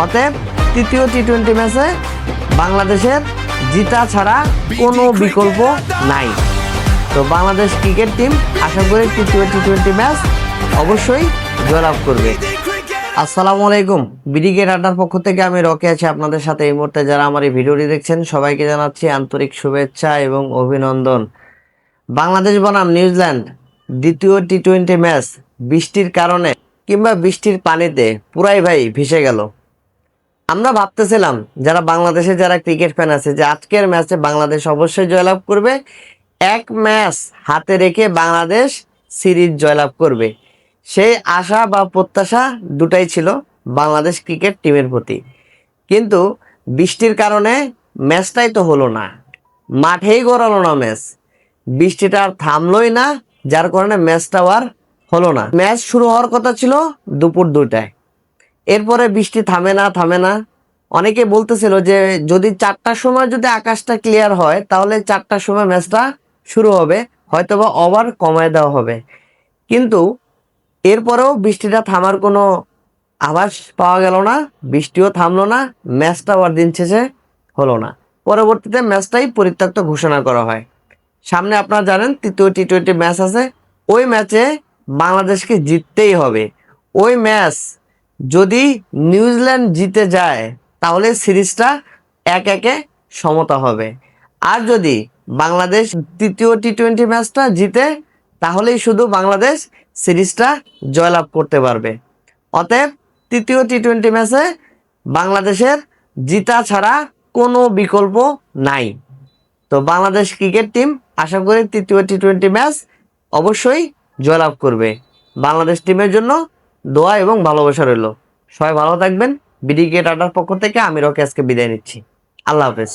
অতএব তৃতীয় টি-20 ম্যাচে বাংলাদেশের জিতা ছাড়া কোনো বিকল্প নাই। তো বাংলাদেশ ক্রিকেট টিম আশা করি তৃতীয় টি-20 ম্যাচ অবশ্যই জয়লাভ করবে। আসসালামু আলাইকুম, বিডিগেট আড্ডার পক্ষ থেকে আমি রকি আছি আপনাদের সাথে। এই মুহূর্তে যারা আমার এই ভিডিওটি দেখছেন সবাইকে জানাচ্ছি আন্তরিক শুভেচ্ছা এবং অভিনন্দন। বাংলাদেশ বনাম নিউজিল্যান্ড দ্বিতীয় টি-20 ম্যাচ বৃষ্টির কারণে কিংবা বৃষ্টির পানিতে পুরাই ভাই ভেসে গেল। আমরা ভাবতেছিলাম যারা বাংলাদেশে যারা ক্রিকেট ফ্যান আছে যে আজকের ম্যাচে বাংলাদেশ অবশ্যই জয়লাভ করবে, এক ম্যাচ হাতে রেখে বাংলাদেশ সিরিজ জয়লাভ করবে। সেই আশা বা প্রত্যাশা দুটাই ছিল বাংলাদেশ ক্রিকেট টিমের প্রতি। কিন্তু বৃষ্টির কারণে ম্যাচটাই তো হলো না, মাঠেই গড়ালো না ম্যাচ, বৃষ্টিটা আর থামলোই না, যার কারণে ম্যাচটাও আর হলো না। ম্যাচ শুরু হওয়ার কথা ছিল দুপুর 2টায়, এরপরে বৃষ্টি থামে না। অনেকে বলতেছিল যে যদি 4টার সময় যদি আকাশটা ক্লিয়ার হয় তাহলে 4টার সময় ম্যাচটা শুরু হবে, হয়তোবা ওভার কমায় দেওয়া হবে। কিন্তু এরপরেও বৃষ্টিটা থামার কোনো আভাস পাওয়া গেল না, বৃষ্টিও থামলো না, ম্যাচটা আবার দিন শেষে হলো না। পরবর্তীতে ম্যাচটাই পরিত্যক্ত ঘোষণা করা হয়। সামনে আপনারা জানেন তৃতীয় টি-20 ম্যাচ আছে, ওই ম্যাচে বাংলাদেশকে জিততেই হবে। ওই ম্যাচ যদি নিউজিল্যান্ড জিতে যায় তাহলে সিরিজটা 1-1 সমতা হবে। আর যদি বাংলাদেশ তৃতীয় টি-20 ম্যাচটা জিতে তাহলেই শুধু বাংলাদেশ সিরিজটা জয়লাভ করতে পারবে। অতএব তৃতীয় টি-20 ম্যাচে বাংলাদেশের জিতা ছাড়া কোনো বিকল্প নাই। তো বাংলাদেশ ক্রিকেট টিম আশা করি তৃতীয় টি-20 ম্যাচ অবশ্যই জয়লাভ করবে। বাংলাদেশ টিমের জন্য দোয়া এবং ভালোবাসা রইল। সবাই ভালো থাকবেন। বিডিগেট আড্ডার পক্ষ থেকে আমি রকি আজকে বিদায় নিচ্ছি। আল্লাহ হাফেজ।